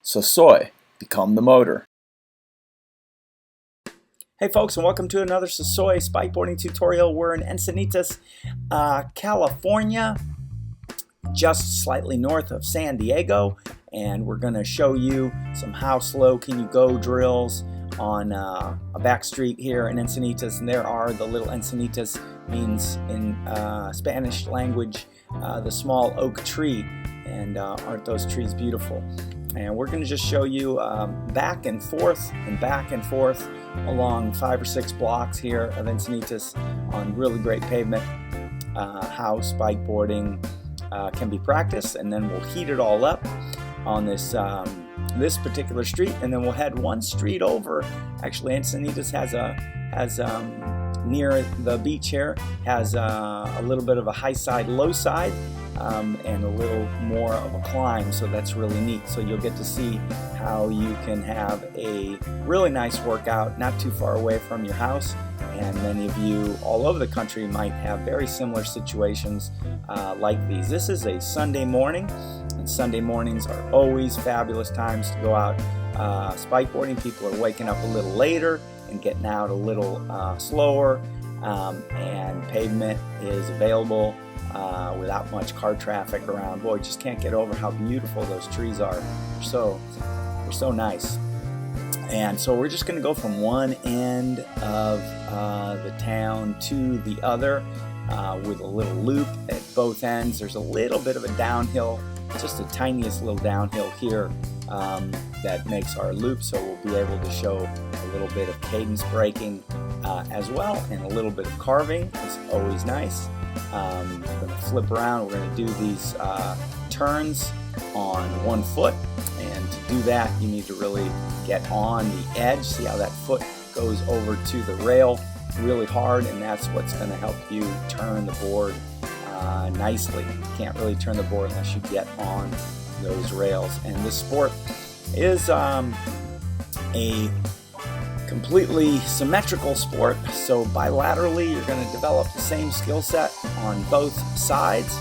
So soy, become the motor. Hey folks, and welcome to another Soy SpikeBoarding tutorial. We're in Encinitas, California, just slightly north of San Diego, and we're going to show you some how slow can you go drills on a back street here in Encinitas. And there are the little Encinitas, means in Spanish language the small oak tree, and aren't those trees beautiful? And we're going to just show you back and forth along 5 or 6 blocks here of Encinitas on really great pavement, how spikeboarding can be practiced. And then we'll heat it all up on this this particular street, and then we'll head one street over. Actually, Encinitas has near the beach here has a little bit of a high side, low side, and a little more of a climb, so that's really neat. So you'll get to see how you can have a really nice workout not too far away from your house. And many of you all over the country might have very similar situations like these. This is a Sunday morning, and Sunday mornings are always fabulous times to go out spikeboarding. People are waking up a little later and getting out a little slower, and pavement is available without much car traffic around. Boy, just can't get over how beautiful those trees are. They're so nice. And so we're just going to go from one end of the town to the other with a little loop at both ends. There's a little bit of a downhill, just the tiniest little downhill here that makes our loop, so we'll be able to show a little bit of cadence braking as well, and a little bit of carving is always nice. We're going to flip around. We're going to do these turns on one foot, and to do that you need to really get on the edge. See how that foot goes over to the rail really hard, and that's what's going to help you turn the board nicely. You can't really turn the board unless you get on those rails. And this sport is a completely symmetrical sport, so bilaterally you're going to develop the same skill set on both sides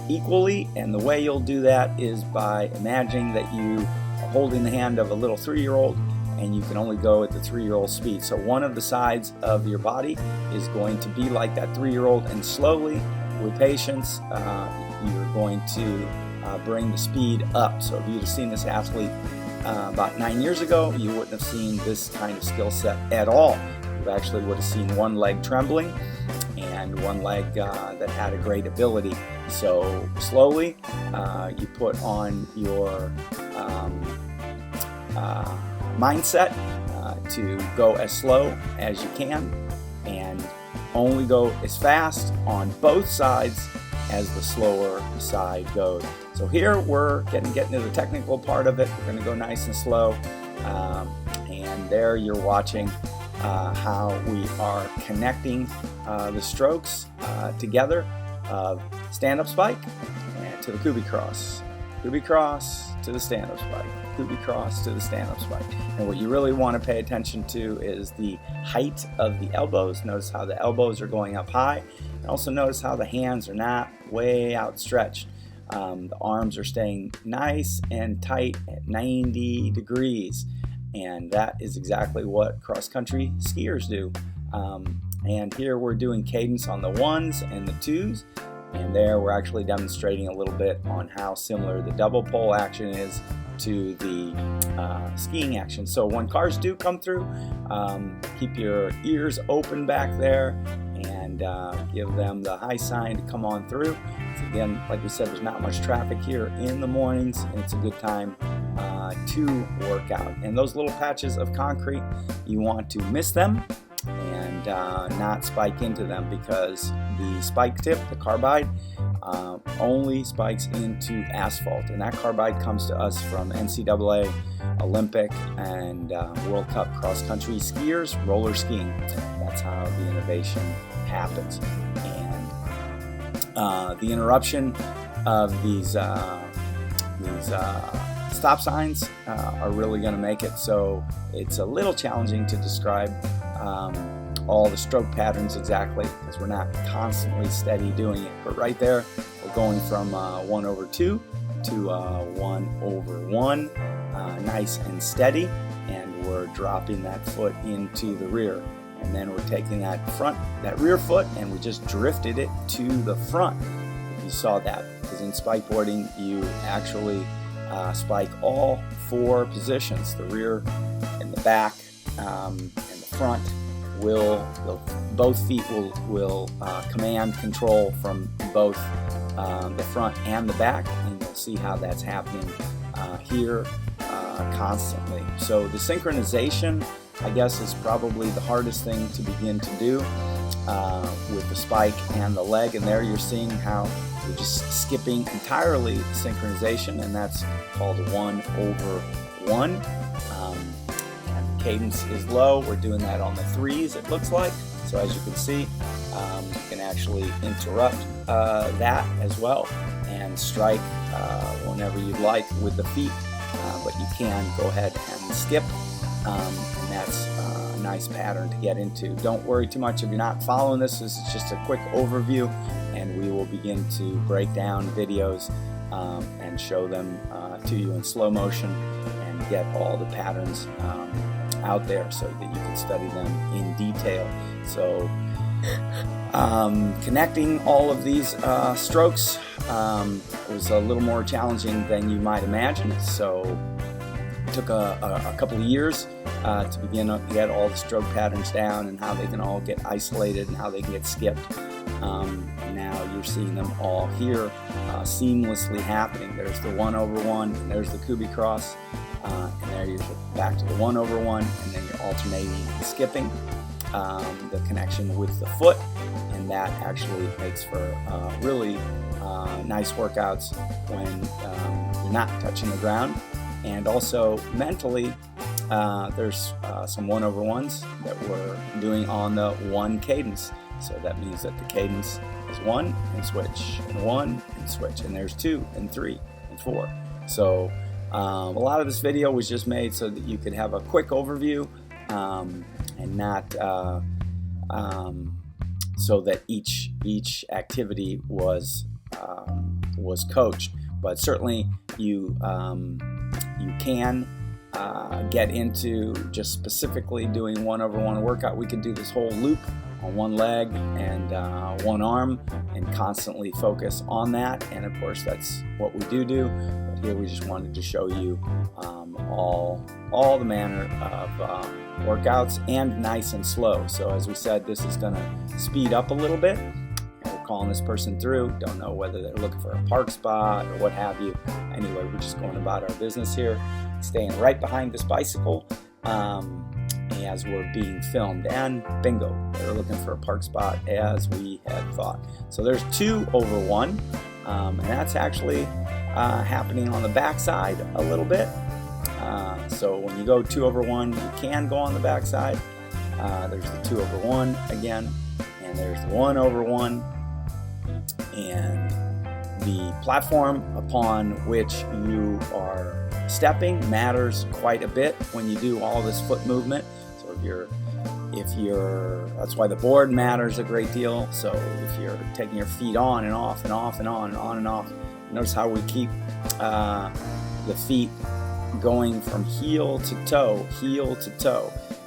equally. And the way you'll do that is by imagining that you are holding the hand of a little 3-year-old, and you can only go at the 3-year-old speed. So one of the sides of your body is going to be like that 3-year-old, and slowly, with patience, you're going to bring the speed up. So if you'd have seen this athlete about 9 years ago, you wouldn't have seen this kind of skill set at all. You actually would have seen one leg trembling and one leg that had a great ability. So slowly you put on your mindset to go as slow as you can, and only go as fast on both sides as the slower side goes. So here we're getting into the technical part of it. We're going to go nice and slow, and there you're watching how we are connecting the strokes together of stand-up spike and to the Kubi cross to the stand-up spike, Kubi cross to the stand-up spike. And what you really want to pay attention to is the height of the elbows. Notice how the elbows are going up high, and also notice how the hands are not way outstretched. The arms are staying nice and tight at 90 degrees, and that is exactly what cross-country skiers do. And here we're doing cadence on the 1s and the 2s, and there we're actually demonstrating a little bit on how similar the double pole action is to the skiing action. So when cars do come through, keep your ears open back there and give them the high sign to come on through. So again, like we said, there's not much traffic here in the mornings, and it's a good time to work out. And those little patches of concrete, you want to miss them and not spike into them, because the spike tip, the carbide, only spikes into asphalt, and that carbide comes to us from NCAA, Olympic, and World Cup cross-country skiers roller skiing. That's how the innovation happens. And the interruption of these stop signs are really going to make it so it's a little challenging to describe all the stroke patterns exactly, because we're not constantly steady doing it. But right there, we're going from 1/2 to 1/1, nice and steady, and we're dropping that foot into the rear. And then we're taking that rear foot, and we just drifted it to the front. If you saw that, because in spikeboarding you actually spike all 4 positions. The rear and the back and the front both feet will command control from both the front and the back, and you'll see how that's happening here constantly. So the synchronization, I guess, is probably the hardest thing to begin to do with the spike and the leg. And there you're seeing how we're just skipping entirely synchronization, and that's called 1/1. And the cadence is low. We're doing that on the 3s, it looks like. So as you can see, you can actually interrupt that as well and strike whenever you'd like with the feet, but you can go ahead and skip, and that's a nice pattern to get into. Don't worry too much if you're not following this. This is just a quick overview, and we will begin to break down videos and show them to you in slow motion and get all the patterns out there so that you can study them in detail. So connecting all of these strokes was a little more challenging than you might imagine. So it took a couple of years to begin to get all the stroke patterns down and how they can all get isolated and how they can get skipped. Now you're seeing them all here seamlessly happening. There's the 1/1, and there's the Cubi cross, and there you're back to the 1/1, and then you're alternating and skipping the connection with the foot, and that actually makes for really nice workouts when you're not touching the ground. And also mentally, there's some 1/1s that we're doing on the 1 cadence. So that means that the cadence is 1 and switch, and 1 and switch, and there's 2 and 3 and 4. So a lot of this video was just made so that you could have a quick overview, and not so that each activity was coached. But certainly you can get into just specifically doing 1/1 workout. We could do this whole loop on 1 leg and 1 arm and constantly focus on that, and of course that's what we do. But here we just wanted to show you all the manner of workouts, and nice and slow. So as we said, this is going to speed up a little bit, and we're calling this person through. Don't know whether they're looking for a park spot or what have you. Anyway, we're just going about our business here, staying right behind this bicycle as we're being filmed, and bingo, they're looking for a park spot as we had thought. So there's 2/1, and that's actually happening on the back side a little bit. So when you go 2/1, you can go on the back side. There's the 2/1 again, and there's the 1/1, and the platform upon which you are stepping matters quite a bit when you do all this foot movement. So if you're that's why the board matters a great deal. So if you're taking your feet on and off and off and on and on and off, notice how we keep the feet going from heel to toe.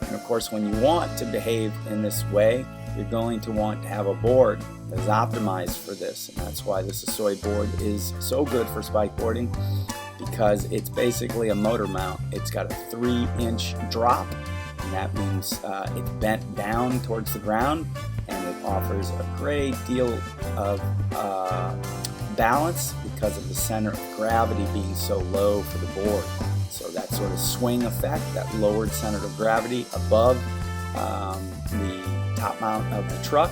And of course, when you want to behave in this way, you're going to want to have a board that is optimized for this. And that's why this Sasoi board is so good for spikeboarding, because it's basically a motor mount. It's got a 3-inch drop, and that means it's bent down towards the ground, and it offers a great deal of balance because of the center of gravity being so low for the board. So that sort of swing effect, that lowered center of gravity above the top mount of the truck,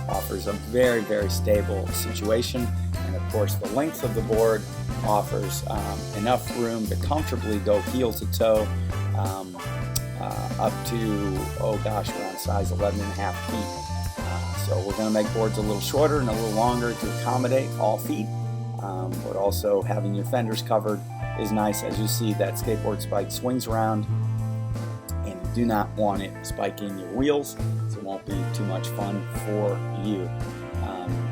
offers a very, very stable situation. And of course, the length of the board offers enough room to comfortably go heel to toe up to, around size 11.5 feet. So we're going to make boards a little shorter and a little longer to accommodate all feet, but also having your fenders covered is nice. As you see, that skateboard spike swings around, and you do not want it spiking your wheels, so it won't be too much fun for you.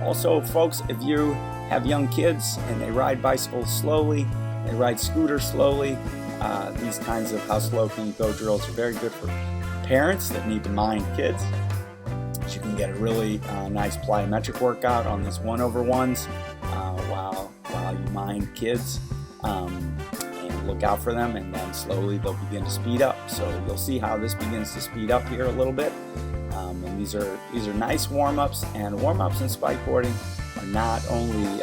Also, folks, if you have young kids and they ride bicycles slowly, they ride scooters slowly, these kinds of how slow can you go drills are very good for parents that need to mind kids. So you can get a really nice plyometric workout on these 1/1s while you mind kids, and look out for them, and then slowly they'll begin to speed up. So you'll see how this begins to speed up here a little bit. And these are nice warm-ups, and warm-ups in spikeboarding are not only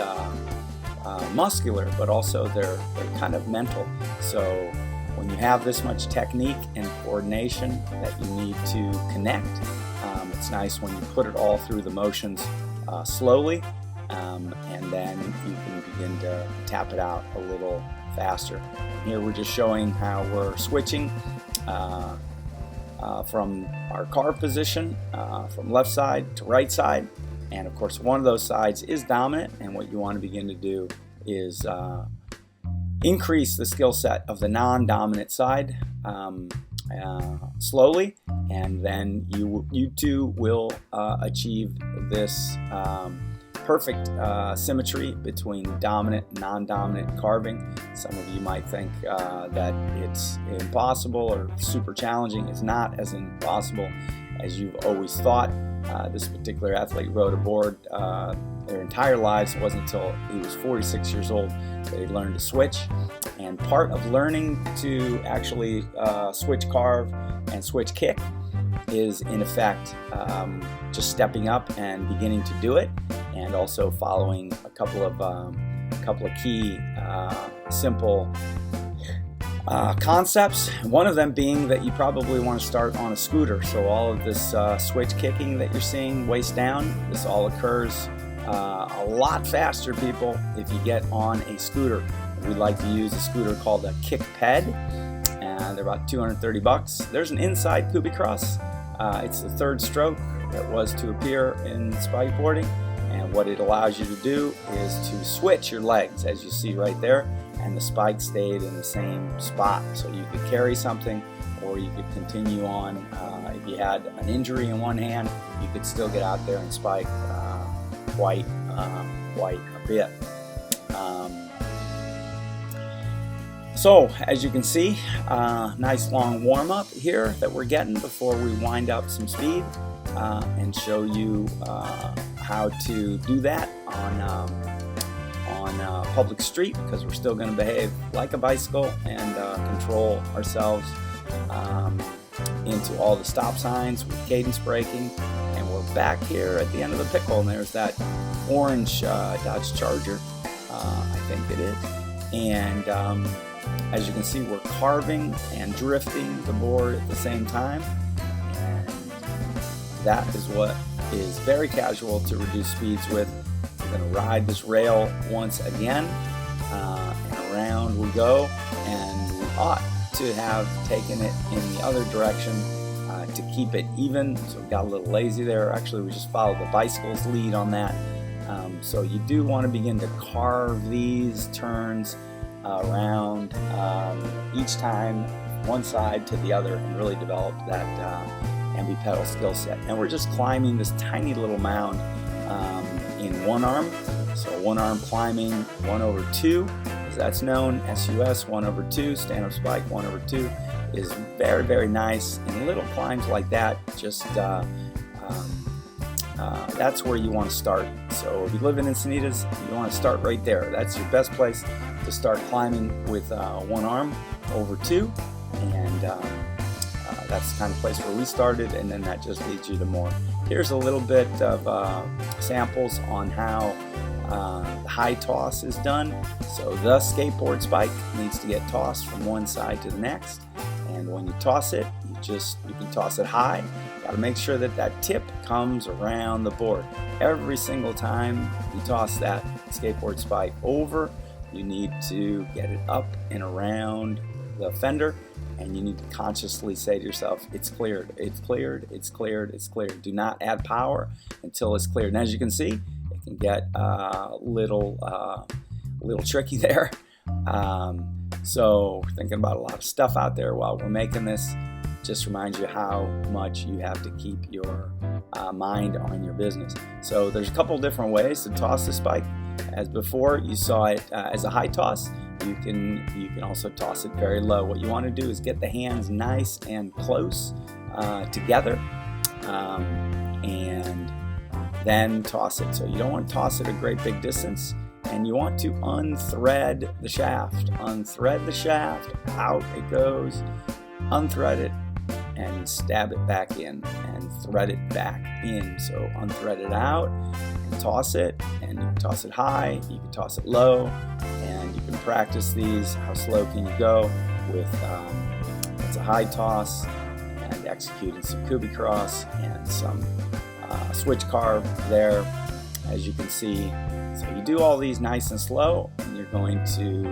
muscular, but also they're kind of mental. So when you have this much technique and coordination that you need to connect, it's nice when you put it all through the motions slowly, and then you can begin to tap it out a little faster. Here we're just showing how we're switching from our carve position, from left side to right side, and of course one of those sides is dominant, and what you want to begin to do is increase the skill set of the non-dominant side slowly, and then you too will achieve this perfect symmetry between dominant and non-dominant carving. Some of you might think that it's impossible or super challenging. It's not as impossible as you've always thought. This particular athlete rode a board their entire lives. It wasn't until he was 46 years old that he learned to switch. And part of learning to actually switch carve and switch kick is in effect just stepping up and beginning to do it, and also following a couple of key simple concepts. One of them being that you probably want to start on a scooter. So all of this switch kicking that you're seeing waist down, this all occurs a lot faster, people, if you get on a scooter. We like to use a scooter called a kick ped, and they're about $230. There's an inside Kubicross. It's the third stroke that was to appear in spikeboarding, and what it allows you to do is to switch your legs, as you see right there, and the spike stayed in the same spot. So you could carry something, or you could continue on. If you had an injury in one hand, you could still get out there and spike quite a bit. So as you can see, nice long warm-up here that we're getting before we wind up some speed, and show you how to do that on public street, because we're still going to behave like a bicycle and control ourselves into all the stop signs with cadence braking. And we're back here at the end of the pickle, and there's that orange Dodge Charger, I think it is. And as you can see, we're carving and drifting the board at the same time, and that is what is very casual to reduce speeds with. We're going to ride this rail once again, and around we go, and we ought to have taken it in the other direction to keep it even. So we got a little lazy there. Actually, we just followed the bicycle's lead on that. So you do want to begin to carve these turns around each time, one side to the other, and really develop that ambi-pedal skill set. And we're just climbing this tiny little mound in one arm. So one arm climbing 1/2, as that's known, SUS 1/2, stand-up spike 1/2 is very, very nice. And little climbs like that, just that's where you want to start. So if you live in Encinitas, you want to start right there. That's your best place to start climbing with one arm over 2, and that's the kind of place where we started, and then that just leads you to more. Here's a little bit of samples on how the high toss is done. So the skateboard spike needs to get tossed from one side to the next, and when you toss it, you can toss it high. Got to make sure that that tip comes around the board. Every single time you toss that skateboard spike over, you need to get it up and around the fender, and you need to consciously say to yourself, it's cleared, it's cleared, it's cleared, it's cleared. Do not add power until it's cleared. And as you can see, it can get a little tricky there. So we're thinking about a lot of stuff out there while we're making this. Just reminds you how much you have to keep your mind on your business. So there's a couple different ways to toss the spike. As before, you saw it as a high toss. You can also toss it very low. What you want to do is get the hands nice and close together, and then toss it. So you don't want to toss it a great big distance, and you want to unthread the shaft. Unthread the shaft, out it goes, unthread it, and stab it back in, and thread it back in. So unthread it out, and toss it, and you can toss it high, you can toss it low, and you can practice these. How slow can you go with it's a high toss, and executing some kubi cross and some switch carve there, as you can see. So you do all these nice and slow, and you're going to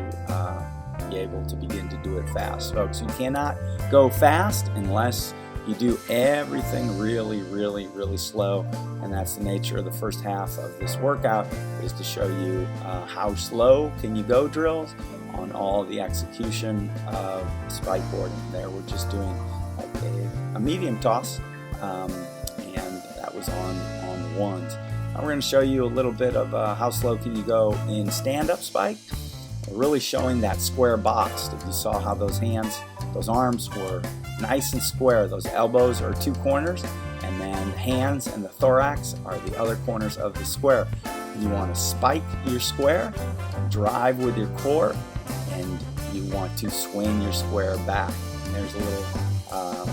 be able to begin to do it fast, folks. You cannot go fast unless you do everything really, really, really slow, and that's the nature of the first half of this workout, is to show you how slow can you go drills on all the execution of SpikeBoarding. There we're just doing like a medium toss, and that was on the ones. Now we're going to show you a little bit of how slow can you go in stand-up spike. We're really showing that square box. If you saw how those hands, those arms were nice and square. Those elbows are two corners, and then the hands and the thorax are the other corners of the square. You want to spike your square, drive with your core, and you want to swing your square back. And there's a little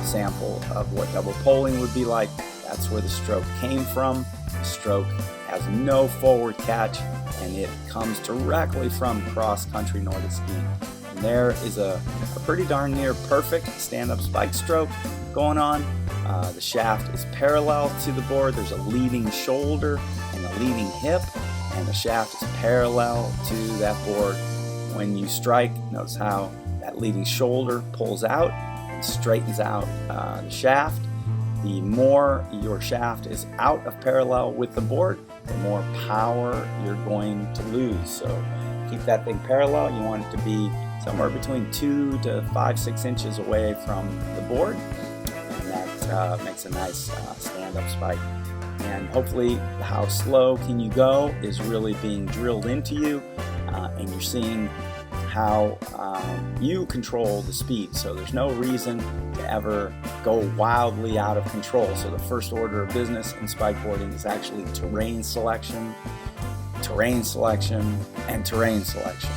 sample of what double poling would be like. That's where the stroke came from. The stroke has no forward catch, and it comes directly from cross-country Nordic skiing. And there is a pretty darn near perfect stand-up spike stroke going on. The shaft is parallel to the board. There's a leading shoulder and a leading hip, and the shaft is parallel to that board. When you strike, notice how that leading shoulder pulls out and straightens out the shaft. The more your shaft is out of parallel with the board, the more power you're going to lose. So keep that thing parallel. You want it to be somewhere between 2 to 5-6 inches away from the board, and that makes a nice stand-up spike. And hopefully how slow can you go is really being drilled into you, and you're seeing how you control the speed. So there's no reason to ever go wildly out of control. So the first order of business in SpikeBoarding is actually terrain selection, and terrain selection.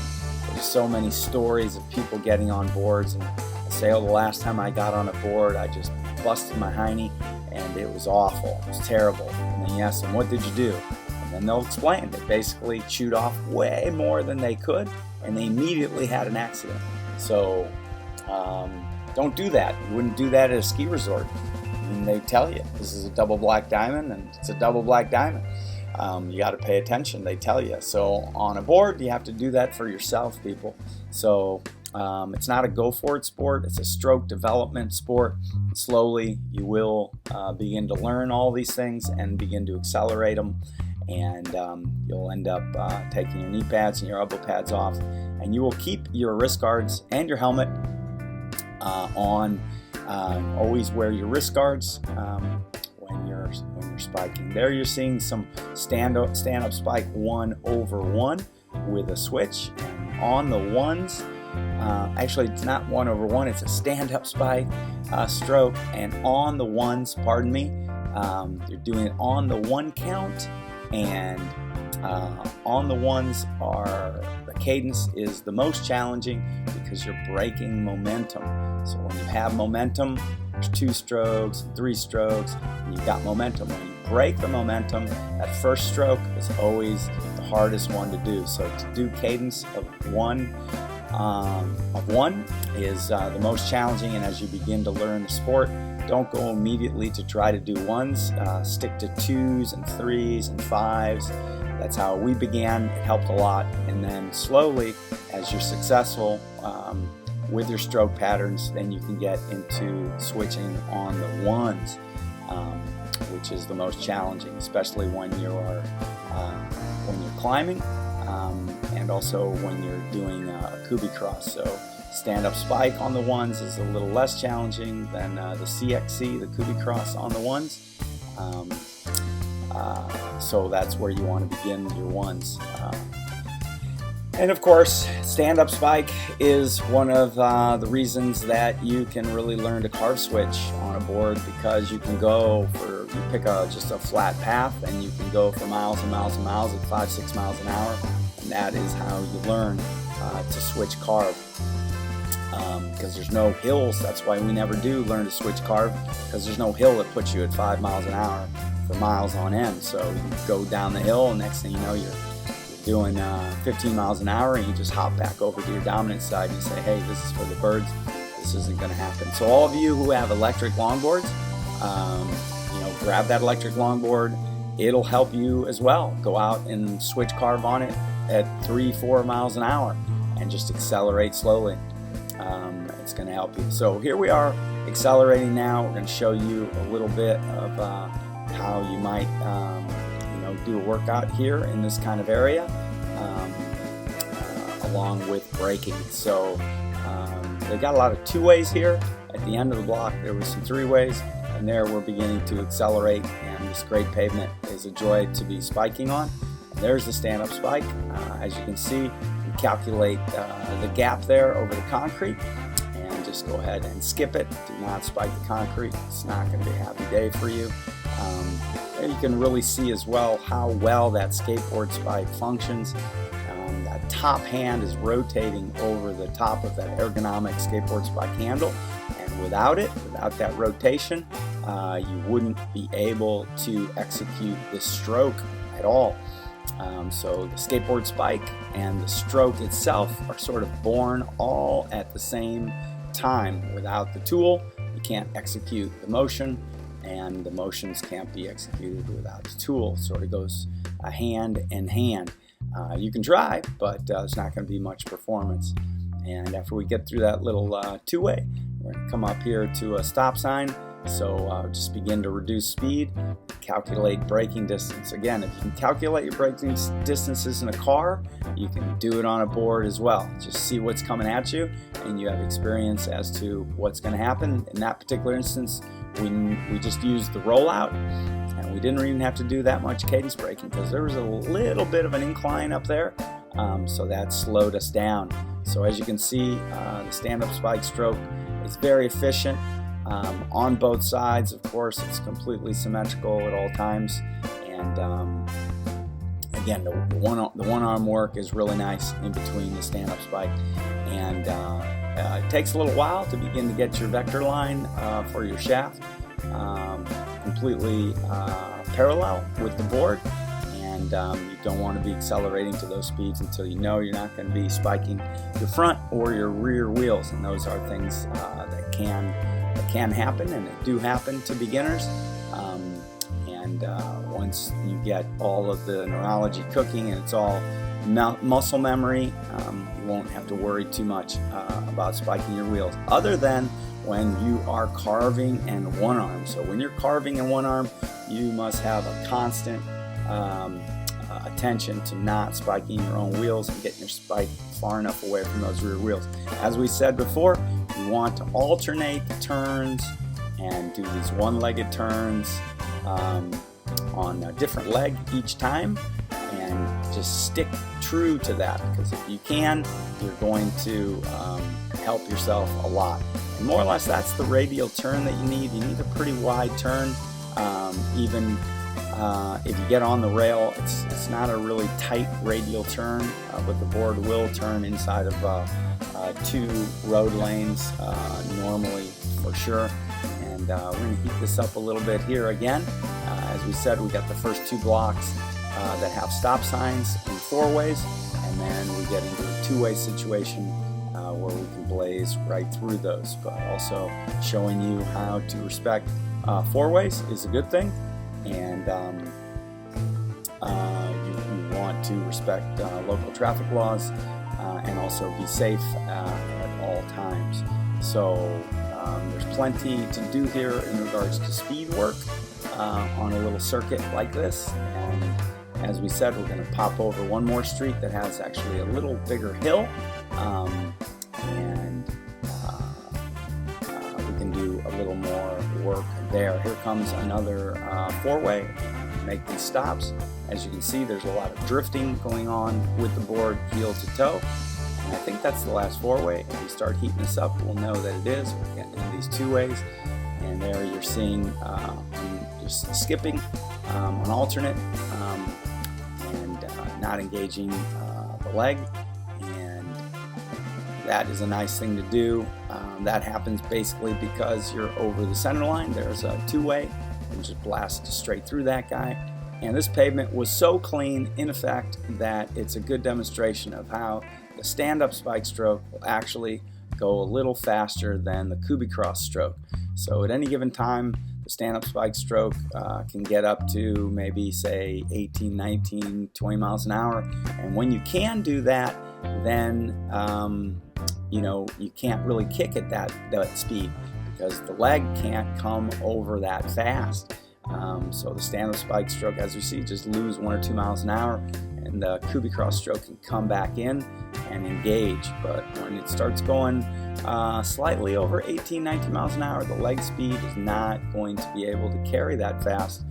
There's so many stories of people getting on boards and say, oh, the last time I got on a board, I just busted my hiney and it was awful, it was terrible. And then you ask them, what did you do? And then they'll explain. They basically chewed off way more than they could, and they immediately had an accident. So don't do that. You wouldn't do that at a ski resort. I mean, they tell you this is a double black diamond, and it's a double black diamond. You got to pay attention, they tell you. So on a board, you have to do that for yourself, people. So it's not a go for it sport, it's a stroke development sport. Slowly you will begin to learn all these things and begin to accelerate them, and you'll end up taking your knee pads and your elbow pads off, and you will keep your wrist guards and your helmet on. Always wear your wrist guards when you're spiking. There you're seeing some stand-up spike 1/1 with a switch, and on the ones, actually it's not 1/1, it's a stand-up spike stroke, and on the ones, pardon me, you're doing it on the one count, and on the ones the cadence is the most challenging because you're breaking momentum. So when you have momentum, there's 2 strokes, 3 strokes, and you've got momentum. When you break the momentum, that first stroke is always the hardest one to do. So to do cadence of one is the most challenging, and as you begin to learn the sport, don't go immediately to try to do ones. Stick to 2s and 3s and 5s. That's how we began. It helped a lot. And then slowly, as you're successful with your stroke patterns, then you can get into switching on the ones, which is the most challenging, especially when you're climbing, and also when you're doing a kubi cross. So stand-up spike on the ones is a little less challenging than the CXC, the kubi cross on the ones. So that's where you want to begin your ones. And of course, stand-up spike is one of the reasons that you can really learn to carve switch on a board, because you can go for, you pick just a flat path and you can go for miles and miles and miles at 5-6 miles an hour, and that is how you learn to switch carve. Because there's no hills. That's why we never do learn to switch carve, because there's no hill that puts you at 5 miles an hour for miles on end. So you go down the hill, and next thing you know, you're doing 15 miles an hour, and you just hop back over to your dominant side and you say, hey, this is for the birds, this isn't going to happen. So all of you who have electric longboards, grab that electric longboard. It'll help you as well. Go out and switch carve on it at 3-4 miles an hour and just accelerate slowly. It's going to help you. So here we are accelerating now. We're going to show you a little bit of how you might do a workout here in this kind of area, along with braking. So they've got a lot of 2-ways here. At the end of the block there was some 3-ways, and there we're beginning to accelerate, and this great pavement is a joy to be spiking on. And there's the stand-up spike. As you can see, you calculate the gap there over the concrete, and just go ahead and skip it. Do not spike the concrete. It's not going to be a happy day for you. And you can really see as well how well that skateboard spike functions. That top hand is rotating over the top of that ergonomic skateboard spike handle, and without that rotation, you wouldn't be able to execute the stroke at all. So the skateboard spike and the stroke itself are sort of born all at the same time. Without the tool, you can't execute the motion, and the motions can't be executed without the tool. It sort of goes hand in hand. You can try, but there's not going to be much performance. And after we get through that little 2-way, we're going to come up here to a stop sign. So just begin to reduce speed, calculate braking distance. Again, if you can calculate your braking distances in a car, you can do it on a board as well. Just see what's coming at you, and you have experience as to what's going to happen. In that particular instance, we just used the rollout, and we didn't even have to do that much cadence braking because there was a little bit of an incline up there, so that slowed us down. So as you can see, the stand-up spike stroke is very efficient on both sides. Of course, it's completely symmetrical at all times, and again, the one-arm work is really nice in between the stand-up spike, and it takes a little while to begin to get your vector line for your shaft completely parallel with the board, and you don't want to be accelerating to those speeds until you know you're not going to be spiking your front or your rear wheels, and those are things that can happen, and they do happen to beginners. Once you get all of the neurology cooking and it's all muscle memory, you won't have to worry too much about spiking your wheels, other than when you are carving in one arm. So when you're carving in one arm, you must have a constant attention to not spiking your own wheels and getting your spike far enough away from those rear wheels. As we said before, you want to alternate the turns and do these one-legged turns on a different leg each time, and just stick true to that, because if you can, you're going to help yourself a lot. And more or less, that's the radial turn that you need. You need a pretty wide turn. Even if you get on the rail, it's not a really tight radial turn, but the board will turn inside of 2 road lanes normally, for sure. And we're going to heat this up a little bit here again. As we said, we got the first 2 blocks that have stop signs in 4 ways, and then we get into a 2-way situation where we can blaze right through those. But also showing you how to respect 4 ways is a good thing, and you want to respect local traffic laws and also be safe at all times. So there's plenty to do here in regards to speed work on a little circuit like this. And as we said, we're going to pop over one more street that has actually a little bigger hill, and we can do a little more work there. Here comes another 4-way. make these stops. As you can see, there's a lot of drifting going on with the board heel to toe. And I think that's the last 4-way. If we start heating this up, we'll know that it is. We're getting in these 2-ways. And there you're seeing just skipping an alternate and not engaging the leg. And that is a nice thing to do. That happens basically because you're over the center line. There's a 2-way. You just blast straight through that guy. And this pavement was so clean, in effect, that it's a good demonstration of how the stand-up spike stroke will actually go a little faster than the Kubicross stroke. So at any given time, the stand-up spike stroke can get up to maybe, say, 18, 19, 20 miles an hour. And when you can do that, then you know, you can't really kick at that speed because the leg can't come over that fast. So the stand-up spike stroke, as we see, just lose 1 or 2 miles an hour, and the Kubicross stroke can come back in and engage. But when it starts going slightly over 18, 19 miles an hour, the leg speed is not going to be able to carry that fast,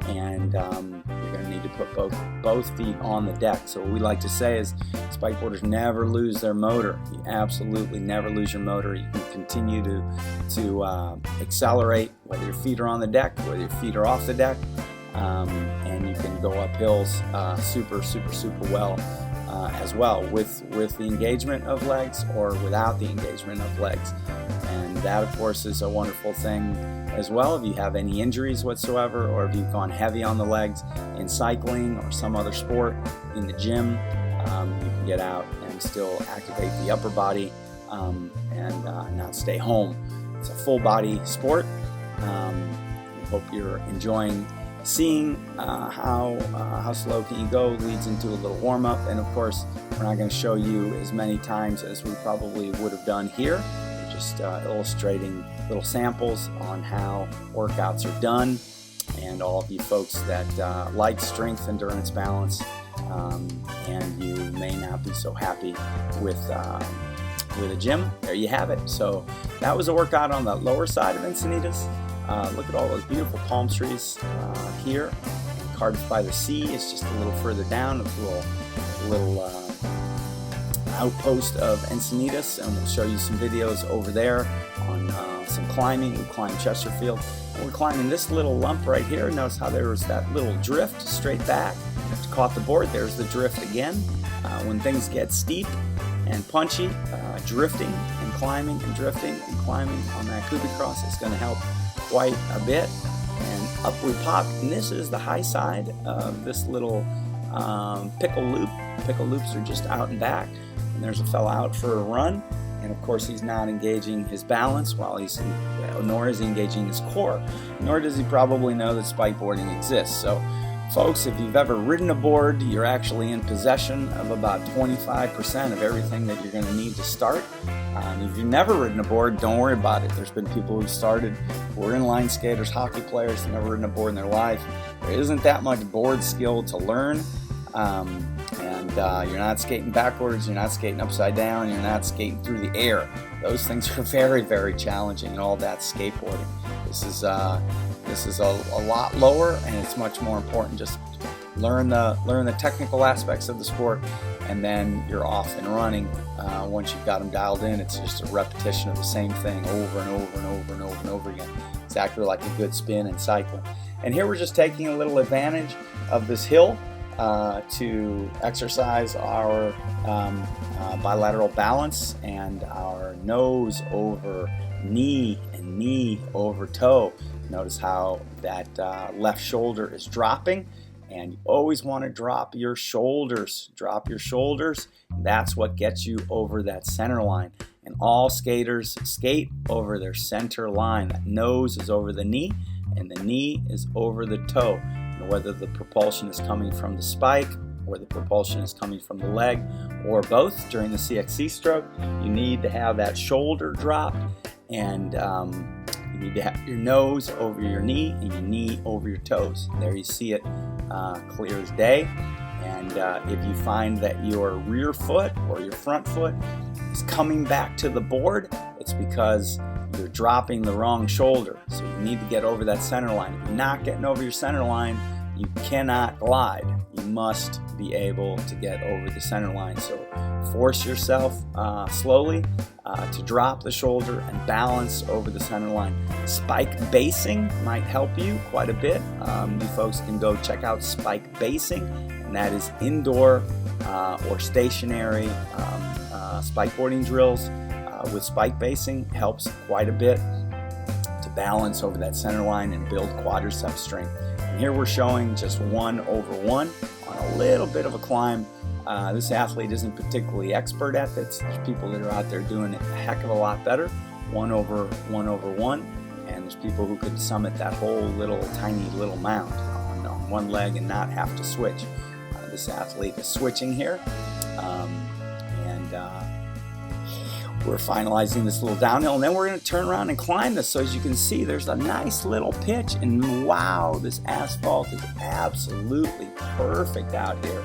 and you're going to need to put both feet on the deck. So what we like to say is spikeboarders never lose their motor. You absolutely never lose your motor. You can continue to accelerate whether your feet are on the deck, whether your feet are off the deck, and you can go up hills super well as well with the engagement of legs or without the engagement of legs. And that, of course, is a wonderful thing as well. If you have any injuries whatsoever, or if you've gone heavy on the legs in cycling or some other sport in the gym, you can get out and still activate the upper body and not stay home. It's a full body sport. We hope you're enjoying seeing how slow can you go. Leads into a little warm up, and of course we're not going to show you as many times as we probably would have done here. We're just illustrating little samples on how workouts are done, and all of you folks that like strength, endurance, balance, and you may not be so happy with a gym, there you have it. So that was a workout on the lower side of Encinitas. Look at all those beautiful palm trees here. Cardiff by the Sea is just a little further down, a little outpost of Encinitas, and we'll show you some videos over there on some climbing. We climbed Chesterfield, and we're climbing this little lump right here. Notice how there was that little drift straight back. Caught the board. There's the drift again. When things get steep and punchy, drifting and climbing and drifting and climbing on that Kubicross is going to help quite a bit. And up we pop, and this is the high side of this little pickle loop. Pickle loops are just out and back, and there's a fella out for a run, and of course he's not engaging his balance while nor is he engaging his core, nor does he probably know that spikeboarding exists. So folks, if you've ever ridden a board, you're actually in possession of about 25% of everything that you're going to need to start. If you've never ridden a board, don't worry about it. There's been people who started who were inline skaters, hockey players, who've never ridden a board in their life. There isn't that much board skill to learn, and you're not skating backwards, you're not skating upside down, you're not skating through the air. Those things are very, very challenging, and all that's skateboarding. This is a lot lower, and it's much more important. Just learn the technical aspects of the sport, and then you're off and running. Once you've got them dialed in, it's just a repetition of the same thing over and over and over and over and over again. Exactly like a good spin in cycling. And here we're just taking a little advantage of this hill to exercise our bilateral balance and our nose over knee and knee over toe. Notice how that left shoulder is dropping, and you always want to drop your shoulders. Drop your shoulders. That's what gets you over that center line. And all skaters skate over their center line. That nose is over the knee, and the knee is over the toe. And whether the propulsion is coming from the spike, or the propulsion is coming from the leg, or both during the CXC stroke, you need to have that shoulder dropped, and you need to have your nose over your knee and your knee over your toes. There you see it clear as day. And if you find that your rear foot or your front foot is coming back to the board, it's because you're dropping the wrong shoulder. So you need to get over that center line. If you're not getting over your center line, you cannot glide. You must be able to get over the center line. So force yourself slowly to drop the shoulder and balance over the center line. Spike basing might help you quite a bit. You folks can go check out spike basing, and that is indoor or stationary spikeboarding drills with spike basing. Helps quite a bit to balance over that center line and build quadricep strength. And here we're showing just 1/1 on a little bit of a climb. This athlete isn't particularly expert at this. There's people that are out there doing it a heck of a lot better. 1/1, and there's people who could summit that whole tiny little mound on one leg and not have to switch. This athlete is switching here, and we're finalizing this little downhill, and then we're going to turn around and climb this. So as you can see, there's a nice little pitch, and wow, this asphalt is absolutely perfect out here.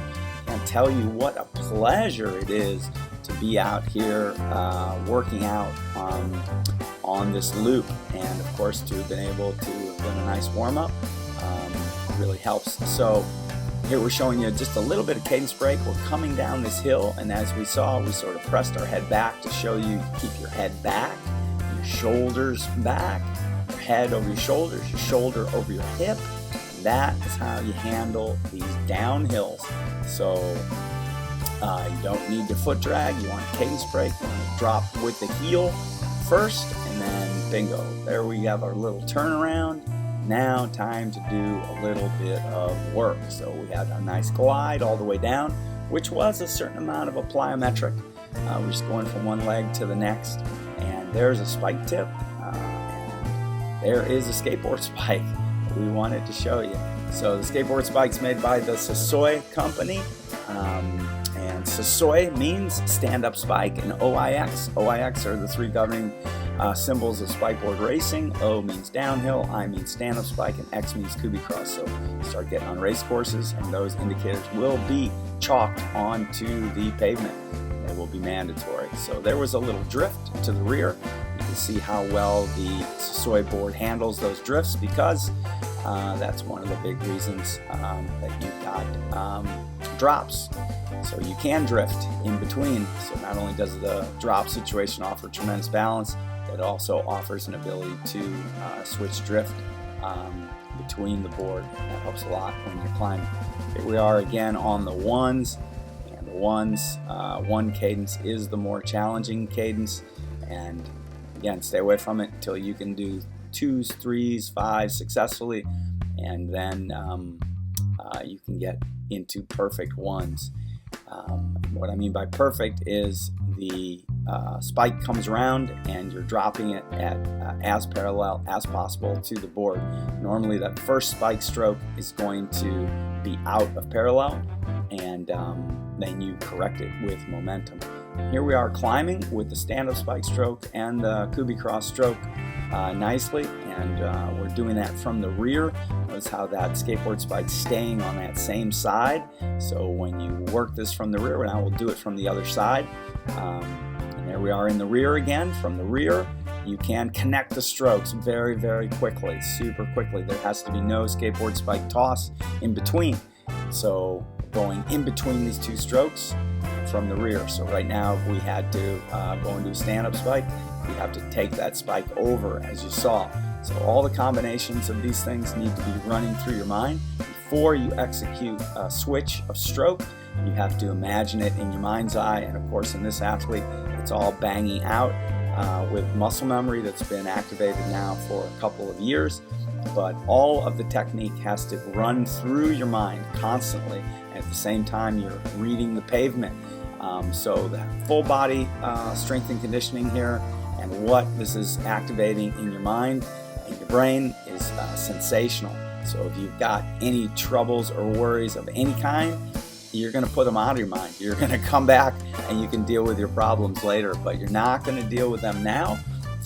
Can't tell you what a pleasure it is to be out here working out on this loop, and of course to have been able to have done a nice warm-up really helps. So here we're showing you just a little bit of cadence break. We're coming down this hill, and as we saw, we sort of pressed our head back to show you keep your head back, your shoulders back, your head over your shoulders, your shoulder over your hip. And that is how you handle these downhills. So you don't need the foot drag. You want a cadence break. You want to drop with the heel first, and then bingo. There we have our little turnaround. Now time to do a little bit of work. So we had a nice glide all the way down, which was a certain amount of a plyometric. We're just going from one leg to the next, and there's a spike tip, and there is a skateboard spike that we wanted to show you. So the skateboard spike's made by the Sosoi company, and Sosoi means stand-up spike, and OIX. OIX are the three governing symbols of spikeboard racing. O means downhill, I means stand-up spike, and X means Kubicross. So you start getting on race courses, and those indicators will be chalked onto the pavement. They will be mandatory. So there was a little drift to the rear. You can see how well the Sosoi board handles those drifts, because that's one of the big reasons that you've got drops. So you can drift in between. So not only does the drop situation offer tremendous balance, it also offers an ability to switch drift between the board. That helps a lot when you're climbing. Here we are again on the ones, and the ones, one cadence is the more challenging cadence, and again, stay away from it until you can do 2s, 3s, 5s successfully, and then you can get into perfect ones. What I mean by perfect is the spike comes around and you're dropping it at as parallel as possible to the board. Normally that first spike stroke is going to be out of parallel, and then you correct it with momentum. Here we are climbing with the stand-up spike stroke and the Kubicross stroke nicely, and we're doing that from the rear. Notice how that skateboard spike's staying on that same side. So when you work this from the rear, now we'll do it from the other side. And there we are in the rear again. From the rear, you can connect the strokes very, very quickly, super quickly. There has to be no skateboard spike toss in between. So going in between these two strokes from the rear. So right now, if we had to go and do stand-up spike, we have to take that spike over, as you saw. So all the combinations of these things need to be running through your mind before you execute a switch of stroke. You have to imagine it in your mind's eye, and of course in this athlete, it's all banging out with muscle memory that's been activated now for a couple of years. But all of the technique has to run through your mind constantly, and at the same time you're reading the pavement. So the full body strength and conditioning here, and what this is activating in your mind and your brain is sensational. So if you've got any troubles or worries of any kind, you're going to put them out of your mind. You're going to come back and you can deal with your problems later, but you're not going to deal with them now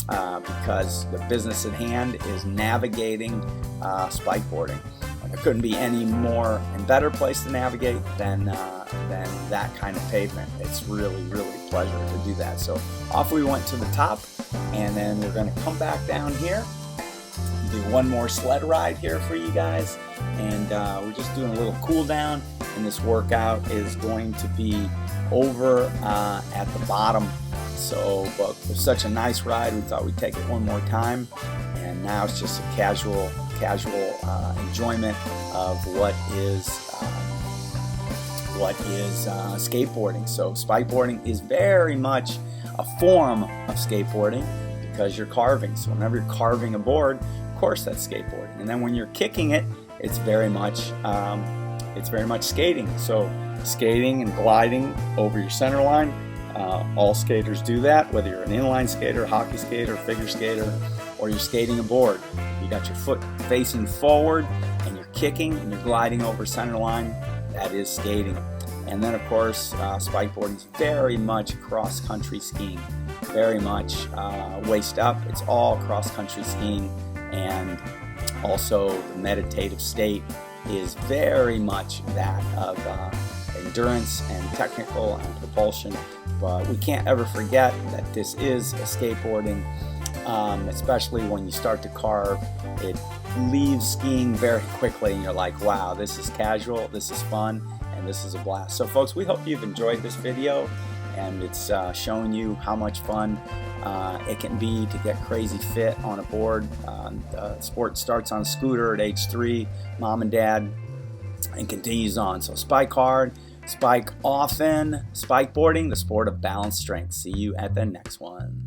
because the business at hand is navigating spikeboarding. And there couldn't be any more and better place to navigate than that kind of pavement. It's really, really a pleasure to do that. So off we went to the top, and then we're going to come back down here, do one more sled ride here for you guys, and we're just doing a little cool down, and this workout is going to be over at the bottom. So, but it was such a nice ride, we thought we'd take it one more time, and now it's just a casual enjoyment of what is skateboarding. So SpikeBoarding is very much a form of skateboarding because you're carving. So whenever you're carving a board, of course that's skateboarding. And then when you're kicking it, it's very much skating. So skating and gliding over your center line. All skaters do that, whether you're an inline skater, hockey skater, figure skater, or you're skating a board. You got your foot facing forward and you're kicking and you're gliding over center line. That is skating. And then of course, SpikeBoarding is very much cross-country skiing. Very much waist up. It's all cross-country skiing, and also the meditative state is very much that of endurance and technical and propulsion. But we can't ever forget that this is a skateboarding, especially when you start to carve. It leaves skiing very quickly and you're like, wow, this is casual, this is fun, and this is a blast. So folks, we hope you've enjoyed this video, and it's showing you how much fun it can be to get crazy fit on a board. The sport starts on a scooter at age 3, mom and dad, and continues on. So spike hard, spike often. SpikeBoarding, the sport of balance strength. See you at the next one.